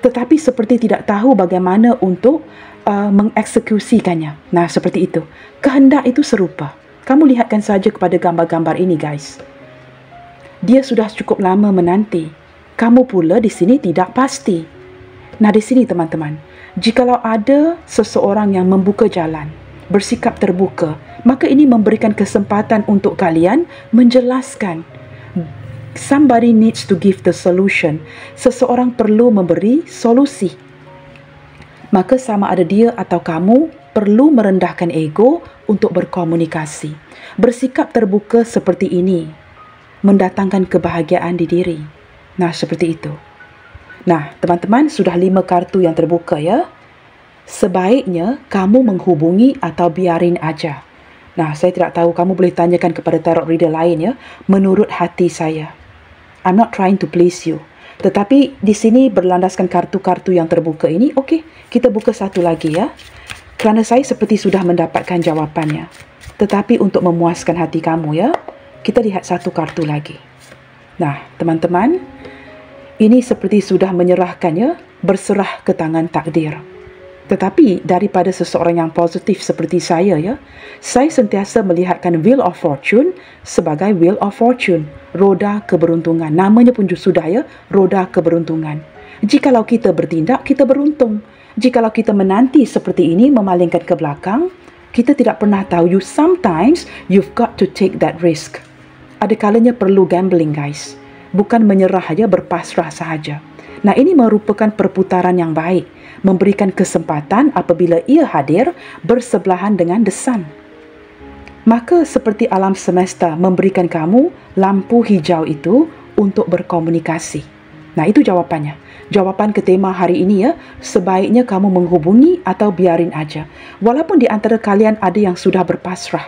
tetapi seperti tidak tahu bagaimana untuk mengeksekusikannya. Nah, seperti itu. Kehendak itu serupa. Kamu lihatkan saja kepada gambar-gambar ini, guys. Dia sudah cukup lama menanti. Kamu pula di sini tidak pasti. Nah, di sini teman-teman, jikalau ada seseorang yang membuka jalan, bersikap terbuka, maka ini memberikan kesempatan untuk kalian menjelaskan. Somebody needs to give the solution. Seseorang perlu memberi solusi. Maka sama ada dia atau kamu perlu merendahkan ego untuk berkomunikasi. Bersikap terbuka seperti ini mendatangkan kebahagiaan di diri. Nah, seperti itu. Nah, teman-teman, sudah 5 kartu yang terbuka ya. Sebaiknya kamu menghubungi atau biarin aja. Nah, saya tidak tahu, kamu boleh tanyakan kepada tarot reader lain ya. Menurut hati saya, I'm not trying to please you. Tetapi di sini berlandaskan kartu-kartu yang terbuka ini, okey, kita buka satu lagi ya. Kerana saya seperti sudah mendapatkan jawapannya. Tetapi untuk memuaskan hati kamu ya, kita lihat satu kartu lagi. Nah, teman-teman, ini seperti sudah menyerahkan ya, berserah ke tangan takdir. Tetapi daripada seseorang yang positif seperti saya ya, saya sentiasa melihatkan Wheel of Fortune sebagai Wheel of Fortune, roda keberuntungan. Namanya pun sudah ya, roda keberuntungan. Jikalau kita bertindak, kita beruntung. Jikalau kita menanti seperti ini, memalingkan ke belakang, kita tidak pernah tahu. Sometimes you've got to take that risk. Ada kalanya perlu gambling, guys. Bukan menyerah saja, berpasrah sahaja. Nah, ini merupakan perputaran yang baik, memberikan kesempatan apabila ia hadir bersebelahan dengan the sun. Maka seperti alam semesta memberikan kamu lampu hijau itu untuk berkomunikasi. Nah, itu jawapannya. Jawapan ke tema hari ini ya, sebaiknya kamu menghubungi atau biarin aja. Walaupun di antara kalian ada yang sudah berpasrah,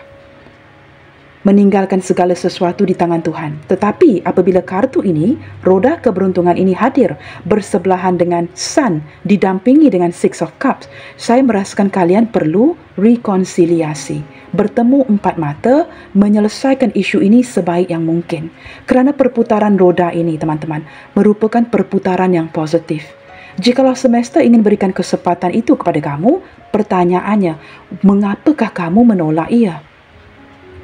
meninggalkan segala sesuatu di tangan Tuhan. Tetapi apabila kartu ini, roda keberuntungan ini hadir bersebelahan dengan Sun, didampingi dengan Six of Cups, saya merasakan kalian perlu rekonsiliasi. Bertemu empat mata, menyelesaikan isu ini sebaik yang mungkin. Kerana perputaran roda ini, teman-teman, merupakan perputaran yang positif. Jikalau semesta ingin berikan kesempatan itu kepada kamu, pertanyaannya, mengapakah kamu menolak ia?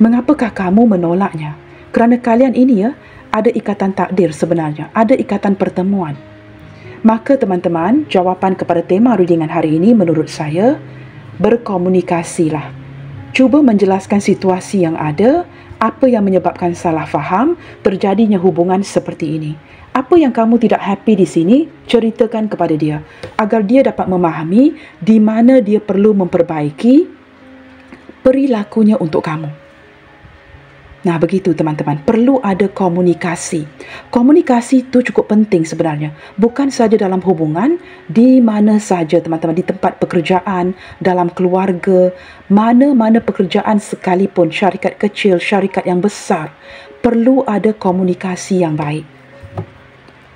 Mengapakah kamu menolaknya? Kerana kalian ini ya, ada ikatan takdir sebenarnya, ada ikatan pertemuan. Maka teman-teman, jawapan kepada tema readingan hari ini menurut saya, berkomunikasilah. Cuba menjelaskan situasi yang ada, apa yang menyebabkan salah faham, terjadinya hubungan seperti ini. Apa yang kamu tidak happy di sini, ceritakan kepada dia agar dia dapat memahami di mana dia perlu memperbaiki perilakunya untuk kamu. Nah, begitu teman-teman, perlu ada komunikasi. Komunikasi itu cukup penting sebenarnya. Bukan saja dalam hubungan, di mana saja teman-teman, di tempat pekerjaan, dalam keluarga, mana-mana pekerjaan sekalipun, syarikat kecil, syarikat yang besar, perlu ada komunikasi yang baik.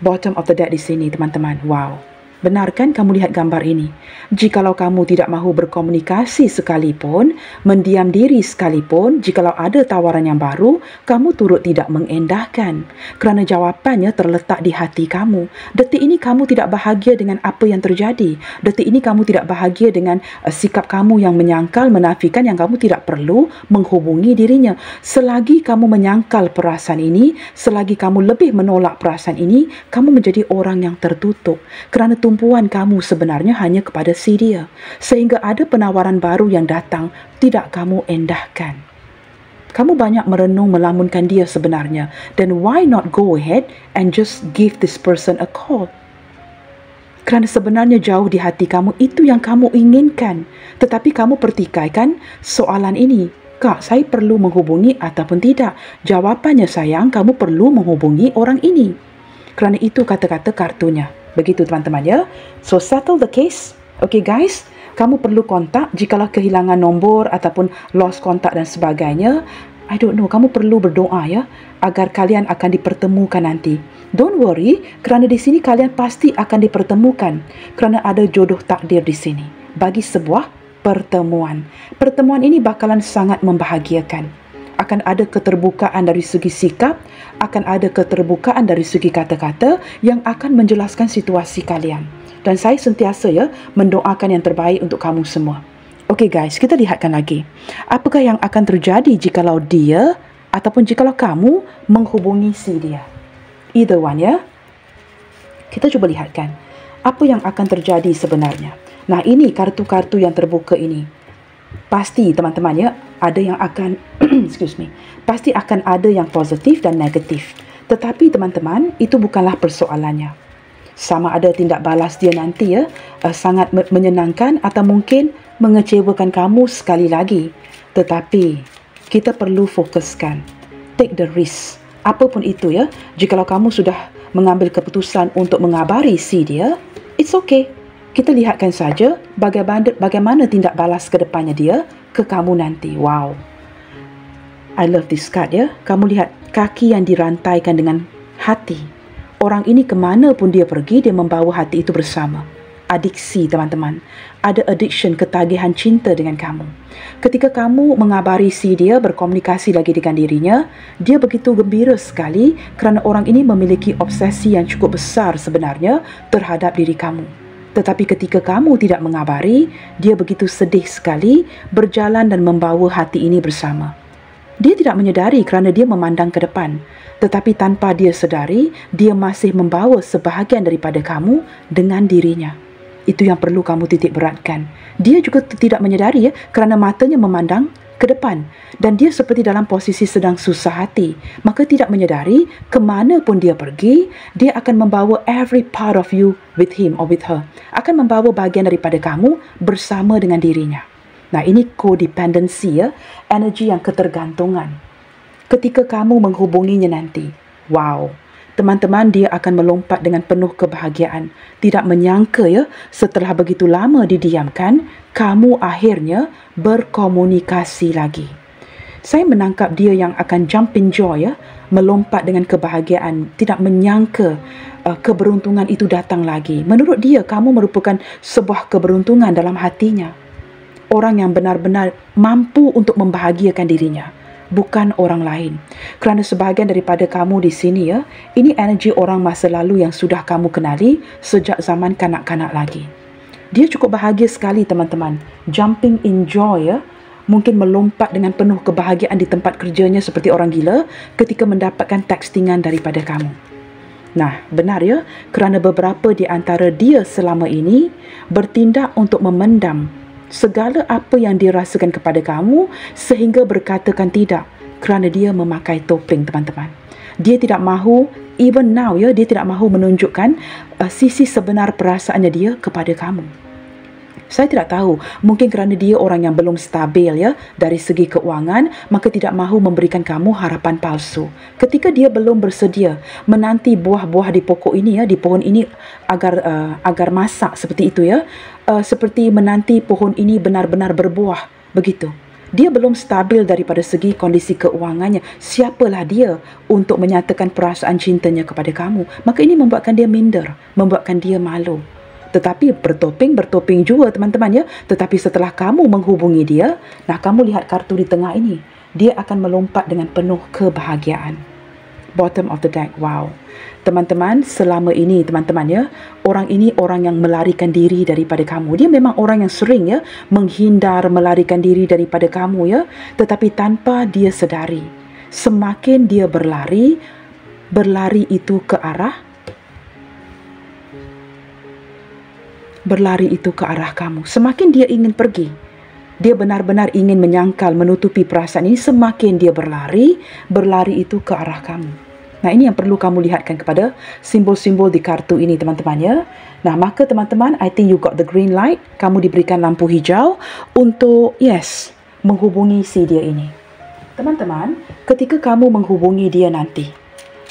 Bottom of the deck di sini teman-teman. Wow. Benar kan kamu lihat gambar ini? Jikalau kamu tidak mahu berkomunikasi sekalipun, mendiam diri sekalipun, jikalau ada tawaran yang baru, kamu turut tidak mengendahkan. Kerana jawapannya terletak di hati kamu. Detik ini kamu tidak bahagia dengan apa yang terjadi. Detik ini kamu tidak bahagia dengan sikap kamu yang menyangkal, menafikan, yang kamu tidak perlu menghubungi dirinya. Selagi kamu menyangkal perasaan ini, selagi kamu lebih menolak perasaan ini, kamu menjadi orang yang tertutup. Kerana tumpuan kamu sebenarnya hanya kepada si dia. Sehingga ada penawaran baru yang datang, tidak kamu endahkan. Kamu banyak merenung melamunkan dia sebenarnya. Then why not go ahead and just give this person a call? Kerana sebenarnya jauh di hati kamu, itu yang kamu inginkan. Tetapi kamu pertikaikan soalan ini. Kak, saya perlu menghubungi ataupun tidak? Jawapannya sayang, kamu perlu menghubungi orang ini. Kerana itu kata-kata kartunya. Begitu teman-teman ya. So settle the case. Okay guys, kamu perlu kontak jikalau kehilangan nombor ataupun lost kontak dan sebagainya. I don't know, kamu perlu berdoa ya agar kalian akan dipertemukan nanti. Don't worry, kerana di sini kalian pasti akan dipertemukan. Kerana ada jodoh takdir di sini bagi sebuah pertemuan. Pertemuan ini bakalan sangat membahagiakan. Akan ada keterbukaan dari segi sikap, akan ada keterbukaan dari segi kata-kata yang akan menjelaskan situasi kalian. Dan saya sentiasa ya mendoakan yang terbaik untuk kamu semua. Okey guys, kita lihatkan lagi. Apakah yang akan terjadi jikalau dia ataupun jikalau kamu menghubungi si dia? Either one ya. Kita cuba lihatkan apa yang akan terjadi sebenarnya. Nah, ini kartu-kartu yang terbuka ini. Pasti teman-teman ya, ada yang akan pasti akan ada yang positif dan negatif. Tetapi teman-teman, itu bukanlah persoalannya. Sama ada tindak balas dia nanti ya sangat menyenangkan atau mungkin mengecewakan kamu sekali lagi. Tetapi kita perlu fokuskan, take the risk. Apapun itu ya, jikalau kamu sudah mengambil keputusan untuk mengabari si dia, it's okay. Kita lihatkan saja bagaimana tindak balas ke depannya dia ke kamu nanti. Wow. I love this card ya. Kamu lihat kaki yang dirantaikan dengan hati. Orang ini kemana pun dia pergi, dia membawa hati itu bersama. Adiksi teman-teman. Ada addiction, ketagihan cinta dengan kamu. Ketika kamu mengabari si dia, berkomunikasi lagi dengan dirinya, dia begitu gembira sekali kerana orang ini memiliki obsesi yang cukup besar sebenarnya terhadap diri kamu. Tetapi ketika kamu tidak mengabari, dia begitu sedih sekali berjalan dan membawa hati ini bersama. Dia tidak menyedari kerana dia memandang ke depan. Tetapi tanpa dia sedari, dia masih membawa sebahagian daripada kamu dengan dirinya. Itu yang perlu kamu titik beratkan. Dia juga tidak menyedari ya, kerana matanya memandang ke depan. Dan dia seperti dalam posisi sedang susah hati. Maka tidak menyedari kemana pun dia pergi, dia akan membawa every part of you with him or with her. Akan membawa bahagian daripada kamu bersama dengan dirinya. Nah, ini codependency ya, energi yang ketergantungan. Ketika kamu menghubunginya nanti, wow, teman-teman, dia akan melompat dengan penuh kebahagiaan. Tidak menyangka ya, setelah begitu lama didiamkan, kamu akhirnya berkomunikasi lagi. Saya menangkap dia yang akan jumping joy ya, melompat dengan kebahagiaan, tidak menyangka keberuntungan itu datang lagi. Menurut dia, kamu merupakan sebuah keberuntungan dalam hatinya. Orang yang benar-benar mampu untuk membahagiakan dirinya, bukan orang lain. Kerana sebahagian daripada kamu di sini ya, ini energi orang masa lalu yang sudah kamu kenali sejak zaman kanak-kanak lagi. Dia cukup bahagia sekali teman-teman, jumping in joy ya, mungkin melompat dengan penuh kebahagiaan di tempat kerjanya seperti orang gila ketika mendapatkan textingan daripada kamu. Nah, benar ya, kerana beberapa di antara dia selama ini bertindak untuk memendam segala apa yang dia rasakan kepada kamu sehingga berkatakan tidak kerana dia memakai topeng, teman-teman. Dia tidak mahu, even now ya, dia tidak mahu menunjukkan sisi sebenar perasaannya dia kepada kamu. Saya tidak tahu, mungkin kerana dia orang yang belum stabil ya dari segi keuangan, maka tidak mahu memberikan kamu harapan palsu. Ketika dia belum bersedia menanti buah-buah di pokok ini ya, di pohon ini agar masak seperti itu ya, seperti menanti pohon ini benar-benar berbuah, begitu. Dia belum stabil daripada segi kondisi keuangannya. Siapalah dia untuk menyatakan perasaan cintanya kepada kamu? Maka ini membuatkan dia minder, membuatkan dia malu. Tetapi bertopeng juga, teman-teman ya. Tetapi setelah kamu menghubungi dia, nah kamu lihat kartu di tengah ini, dia akan melompat dengan penuh kebahagiaan. Bottom of the deck, wow. Teman-teman, selama ini teman-teman ya, orang ini orang yang melarikan diri daripada kamu. Dia memang orang yang sering ya menghindar, melarikan diri daripada kamu ya. Tetapi tanpa dia sedari, semakin dia berlari itu ke arah kamu. Semakin dia ingin pergi, dia benar-benar ingin menyangkal, menutupi perasaan ini, semakin dia berlari itu ke arah kamu. Nah, ini yang perlu kamu lihatkan kepada simbol-simbol di kartu ini, teman-teman ya. Nah, maka teman-teman, I think you got the green light. Kamu diberikan lampu hijau untuk, yes, menghubungi si dia ini. Teman-teman, ketika kamu menghubungi dia nanti,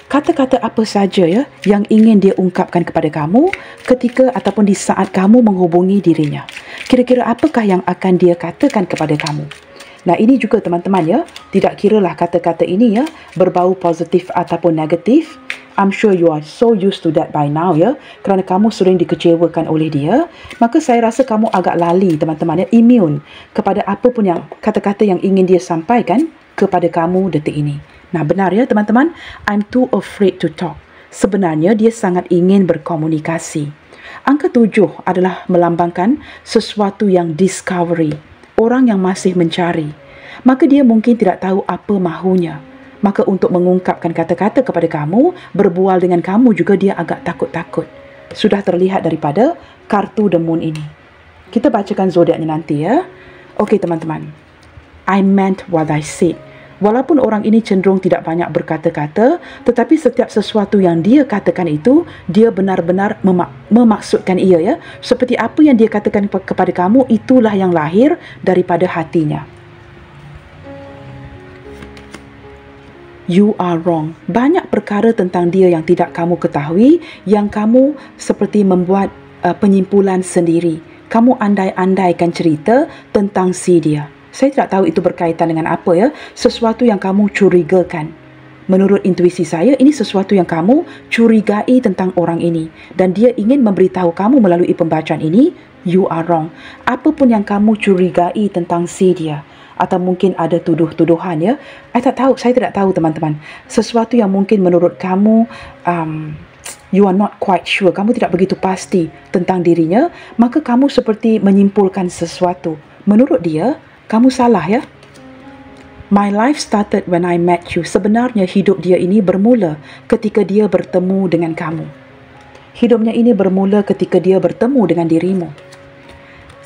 kata-kata apa saja ya yang ingin dia ungkapkan kepada kamu ketika ataupun di saat kamu menghubungi dirinya. Kira-kira apakah yang akan dia katakan kepada kamu? Nah, ini juga teman-teman ya, tidak kiralah kata-kata ini ya berbau positif ataupun negatif. I'm sure you are so used to that by now ya, kerana kamu sering dikecewakan oleh dia. Maka saya rasa kamu agak lali teman-teman ya, immune kepada apa pun yang kata-kata yang ingin dia sampaikan kepada kamu detik ini. Nah, benar ya teman-teman, I'm too afraid to talk. Sebenarnya dia sangat ingin berkomunikasi. Angka 7 adalah melambangkan sesuatu yang discovery. Orang yang masih mencari. Maka dia mungkin tidak tahu apa mahunya. Maka untuk mengungkapkan kata-kata kepada kamu, berbual dengan kamu juga dia agak takut-takut. Sudah terlihat daripada kartu The Moon ini. Kita bacakan zodiaknya nanti ya. Okey teman-teman. I meant what I said. Walaupun orang ini cenderung tidak banyak berkata-kata, tetapi setiap sesuatu yang dia katakan itu, dia benar-benar memaksudkan ia ya. Seperti apa yang dia katakan kepada kamu, itulah yang lahir daripada hatinya. You are wrong. Banyak perkara tentang dia yang tidak kamu ketahui, yang kamu seperti membuat penyimpulan sendiri. Kamu andai-andaikan cerita tentang si dia. Saya tidak tahu itu berkaitan dengan apa ya. Sesuatu yang kamu curigakan. Menurut intuisi saya, ini sesuatu yang kamu curigai tentang orang ini. Dan dia ingin memberitahu kamu melalui pembacaan ini, you are wrong. Apapun yang kamu curigai tentang si dia. Atau mungkin ada tuduh-tuduhan ya. Saya tidak tahu teman-teman. Sesuatu yang mungkin menurut kamu, you are not quite sure. Kamu tidak begitu pasti tentang dirinya. Maka kamu seperti menyimpulkan sesuatu. Menurut dia, kamu salah ya. My life started when I met you. Sebenarnya hidup dia ini bermula ketika dia bertemu dengan kamu. Hidupnya ini bermula ketika dia bertemu dengan dirimu.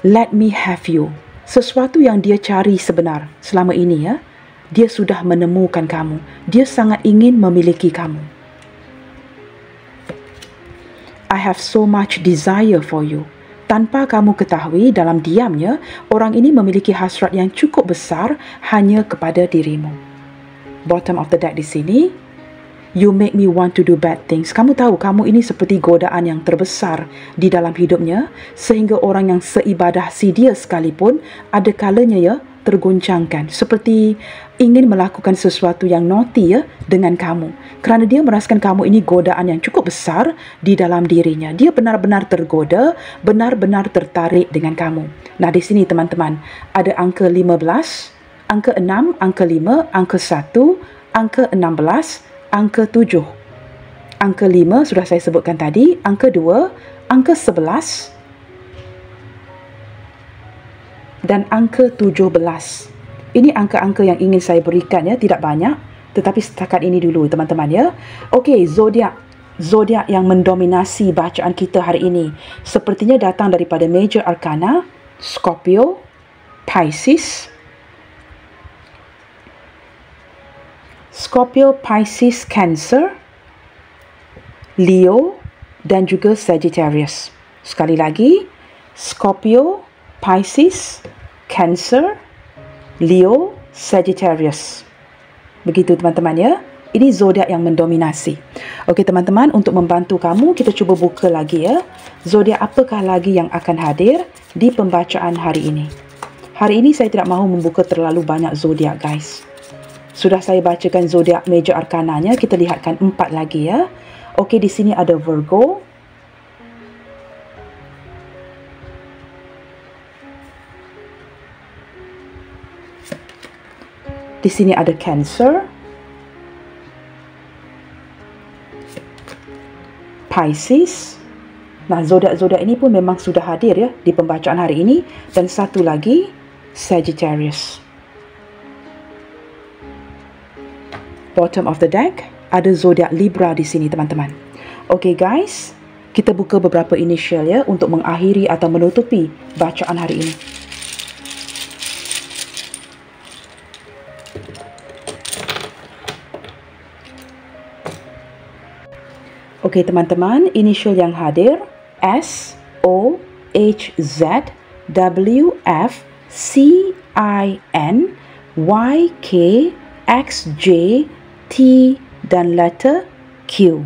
Let me have you. Sesuatu yang dia cari sebenar selama ini ya. Dia sudah menemukan kamu. Dia sangat ingin memiliki kamu. I have so much desire for you. Tanpa kamu ketahui, dalam diamnya, orang ini memiliki hasrat yang cukup besar hanya kepada dirimu. Bottom of the deck di sini, you make me want to do bad things. Kamu tahu, kamu ini seperti godaan yang terbesar di dalam hidupnya, sehingga orang yang seibadah si dia sekalipun, ada kalanya ya, tergoncangkan. Seperti ingin melakukan sesuatu yang naughty ya, dengan kamu. Kerana dia merasakan kamu ini godaan yang cukup besar di dalam dirinya. Dia benar-benar tergoda, benar-benar tertarik dengan kamu. Nah, di sini teman-teman, ada angka 15, angka 6, angka 5, angka 1, angka 16, angka 7. Angka 5 sudah saya sebutkan tadi, angka 2, angka 11 dan angka 17. Ini angka-angka yang ingin saya berikan ya, tidak banyak, tetapi setakat ini dulu teman-teman ya. Okey, zodiak yang mendominasi bacaan kita hari ini sepertinya datang daripada Major Arcana, Scorpio, Pisces, Cancer, Leo dan juga Sagittarius. Sekali lagi, Scorpio, Pisces, Cancer, Leo, Sagittarius. Begitu teman-teman ya. Ini zodiak yang mendominasi. Okey teman-teman, untuk membantu kamu, kita cuba buka lagi ya. Zodiak apakah lagi yang akan hadir di pembacaan hari ini? Hari ini saya tidak mahu membuka terlalu banyak zodiak guys. Sudah saya bacakan zodiak Major Arcananya, kita lihatkan 4 lagi ya. Okey, di sini ada Virgo, di sini ada Cancer, Pisces. Nah, zodiak-zodiak ini pun memang sudah hadir ya di pembacaan hari ini. Dan satu lagi, Sagittarius. Bottom of the deck, ada zodiak Libra di sini teman-teman. Okey guys, kita buka beberapa initial ya untuk mengakhiri atau menutupi bacaan hari ini. Okey teman-teman, initial yang hadir S, O, H, Z, W, F, C, I, N, Y, K, X, J, T dan letter Q.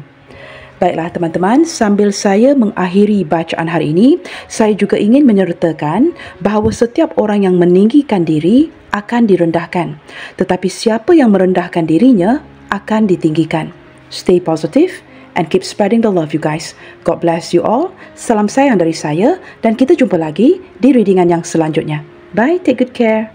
Baiklah teman-teman, sambil saya mengakhiri bacaan hari ini, saya juga ingin menyertakan bahawa setiap orang yang meninggikan diri akan direndahkan. Tetapi siapa yang merendahkan dirinya akan ditinggikan. Stay positive and keep spreading the love you guys. God bless you all. Salam sayang dari saya dan kita jumpa lagi di readingan yang selanjutnya. Bye, take good care.